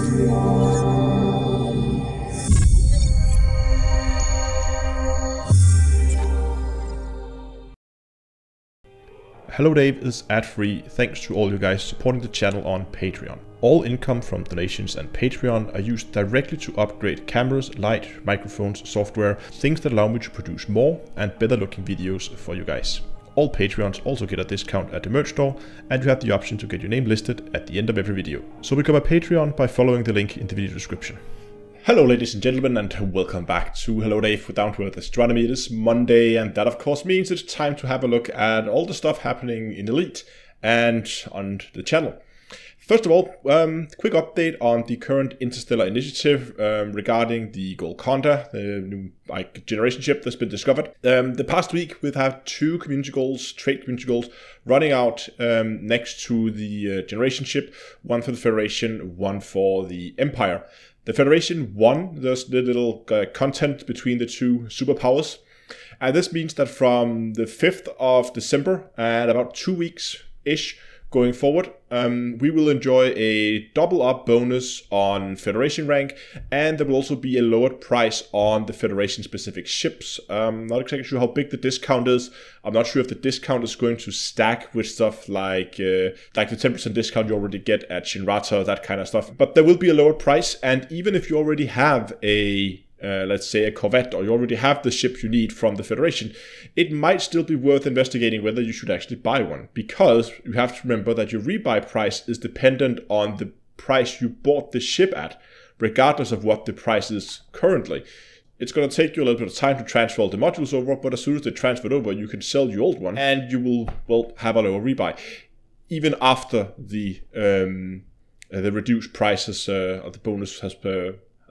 Hello Dave is ad-free thanks to all you guys supporting the channel on Patreon. All income from donations and Patreon are used directly to upgrade cameras, light, microphones, software, things that allow me to produce more and better looking videos for you guys. All Patreons also get a discount at the merch store, and you have the option to get your name listed at the end of every video. So become a Patreon by following the link in the video description. Hello ladies and gentlemen, and welcome back to Hello Dave with Down to Earth Astronomy. It is Monday, and that of course means it's time to have a look at all the stuff happening in Elite and on the channel. First of all, quick update on the current Interstellar Initiative regarding the Golconda, the new generation ship that's been discovered. The past week we've had two community goals, trade community goals, running out next to the generation ship, one for the Federation, one for the Empire. The Federation won. There's the little content between the two superpowers. And this means that from the 5th of December and about 2 weeks-ish going forward, we will enjoy a double up bonus on Federation rank, and there will also be a lowered price on the Federation specific ships. Not exactly sure how big the discount is. I'm not sure if the discount is going to stack with stuff like the 10% discount you already get at Shinrata, that kind of stuff. But there will be a lower price, and even if you already have a let's say a Corvette, or you already have the ship you need from the Federation, it might still be worth investigating whether you should actually buy one, because you have to remember that your rebuy price is dependent on the price you bought the ship at, regardless of what the price is currently. It's going to take you a little bit of time to transfer all the modules over, but as soon as they're transferred over, you can sell your old one, and you will, well, have a lower rebuy, even after the reduced prices of the bonus has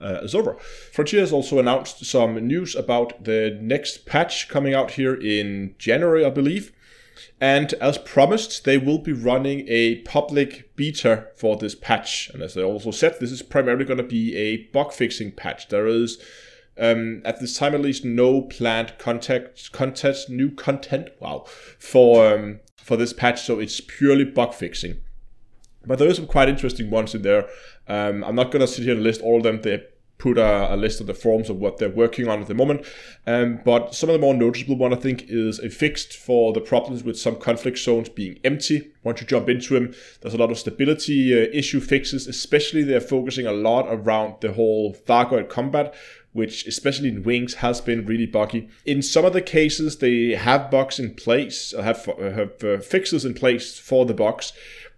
is over. Frontier has also announced some news about the next patch coming out here in January, I believe. And as promised, they will be running a public beta for this patch. And as they also said, this is primarily going to be a bug fixing patch. There is, at this time at least, no planned new content, for this patch. So it's purely bug fixing. But there are some quite interesting ones in there. I'm not going to sit here and list all of them. They put a list of the forums of what they're working on at the moment. But some of the more noticeable one, I think, is a fix for the problems with some conflict zones being empty. Once you jump into them, there's a lot of stability issue fixes. Especially they're focusing a lot around the whole Thargoid combat, which especially in Wings has been really buggy. In some of the cases, they have bugs in place, have fixes in place for the bugs.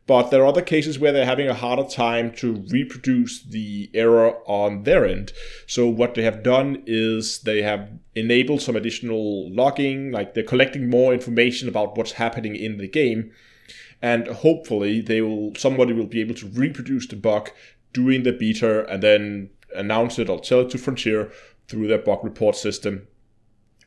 But there are other cases where they're having a harder time to reproduce the error on their end. So what they have done is they have enabled some additional logging, like they're collecting more information about what's happening in the game. And hopefully somebody will be able to reproduce the bug during the beta and then announce it or tell it to Frontier through their bug report system,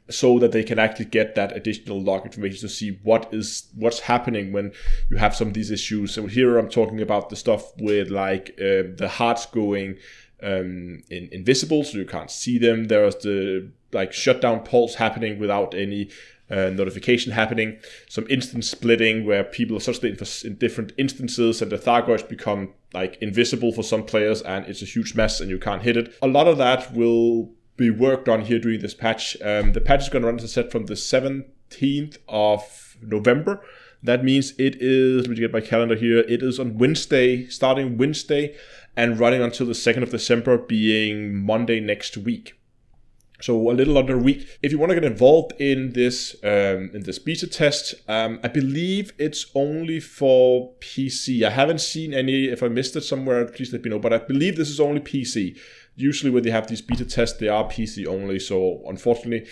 so that they can actually get that additional log information to see what's happening when you have some of these issues. So here I'm talking about the stuff with like the hearts going invisible, so you can't see them. There's the like shutdown pulse happening without any notification happening. Some instance splitting where people are suddenly in different instances, and the Thargoids become like invisible for some players, and it's a huge mess and you can't hit it. A lot of that will be worked on here during this patch. The patch is going to run as I said from the 17th of November. That means it is, let me get my calendar here, it is on Wednesday, starting Wednesday and running until the 2nd of December, being Monday next week. So a little under a week. If you want to get involved in this beta test, I believe it's only for PC. I haven't seen any. If I missed it somewhere, please let me know. But I believe this is only PC. Usually when they have these beta tests, they are PC only. So unfortunately,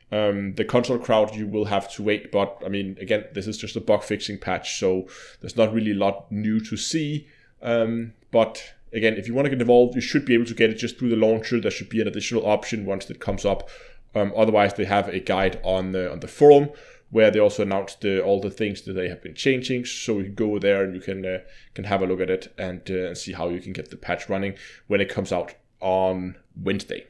the console crowd, you will have to wait. But I mean, again, this is just a bug fixing patch, so there's not really a lot new to see. But again, if you want to get involved, you should be able to get it just through the launcher. There should be an additional option once it comes up. Otherwise, they have a guide on the forum where they also announced all the things that they have been changing. So you can go there and you can have a look at it and see how you can get the patch running when it comes out on Wednesday.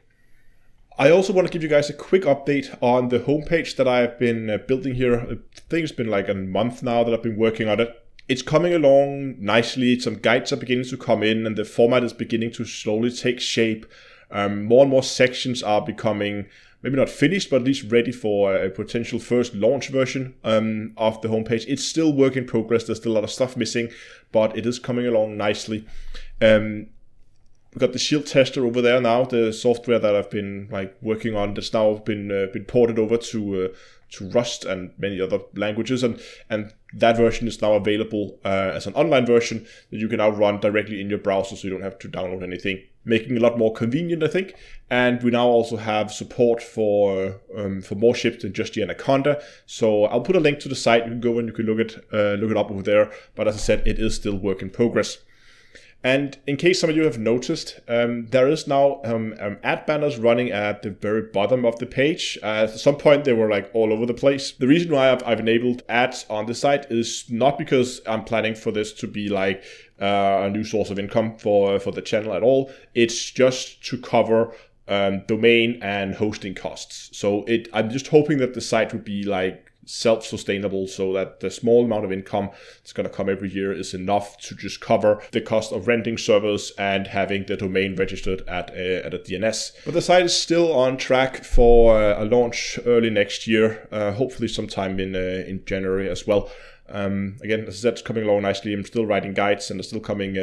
I also want to give you guys a quick update on the homepage that I've been building here. I think it's been like a month now that I've been working on it. it's coming along nicely. Some guides are beginning to come in, and the format is beginning to slowly take shape. More and more sections are becoming maybe not finished, but at least ready for a potential first launch version of the homepage. It's still work in progress. There's still a lot of stuff missing, but it is coming along nicely. We've got the Shield tester over there now, the software that I've been working on that's now been ported over to Rust and many other languages, and that version is now available as an online version that you can now run directly in your browser, so you don't have to download anything, making it a lot more convenient, I think. And we now also have support for more ships than just the Anaconda. So I'll put a link to the site. You can go and you can look it up over there. But as I said, it is still work in progress. And in case some of you have noticed, there is now ad banners running at the very bottom of the page. At some point, they were all over the place. The reason why I've enabled ads on the site is not because I'm planning for this to be a new source of income for the channel at all. It's just to cover domain and hosting costs. So I'm just hoping that the site would be self-sustainable, so that the small amount of income that's going to come every year is enough to just cover the cost of renting servers and having the domain registered at a DNS. But the site is still on track for a launch early next year, hopefully sometime in January as well. Again, as I said, it's coming along nicely. I'm still writing guides and there's still coming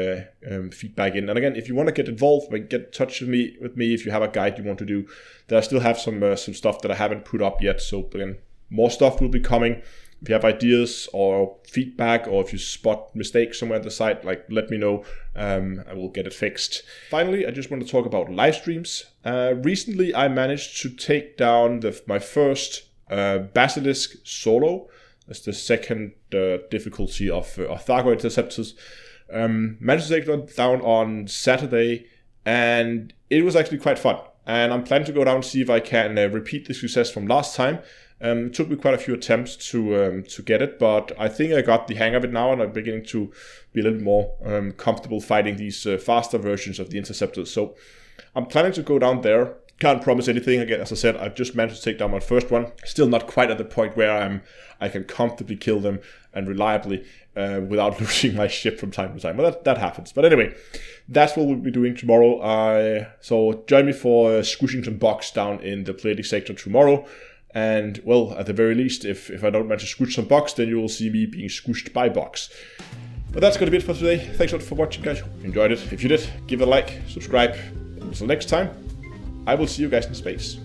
feedback in. And again, if you want to get involved, get in touch with me if you have a guide you want to do. I still have some stuff that I haven't put up yet. So again, more stuff will be coming. If you have ideas or feedback, or if you spot mistakes somewhere on the site, let me know. I will get it fixed. Finally, I just want to talk about live streams. Recently, I managed to take down my first Basilisk solo. That's the second difficulty of Thargoid interceptors. Managed to take it down on Saturday, and it was actually quite fun. And I'm planning to go down and see if I can repeat the success from last time. It took me quite a few attempts to get it, but I think I got the hang of it now, and I'm beginning to be a little more comfortable fighting these faster versions of the interceptors. So I'm planning to go down there. Can't promise anything. Again, as I said, I've just managed to take down my first one. Still not quite at the point where I can comfortably kill them and reliably without losing my ship from time to time. Well, that happens. But anyway, that's what we'll be doing tomorrow. So join me for squishing some bugs down in the Pleiadic sector tomorrow. And, well, at the very least, if I don't manage to squish some bugs, then you will see me being squished by bugs. But that's going to be it for today. Thanks a lot for watching, guys. Hope you enjoyed it. If you did, give it a like, subscribe. Until next time, I will see you guys in space.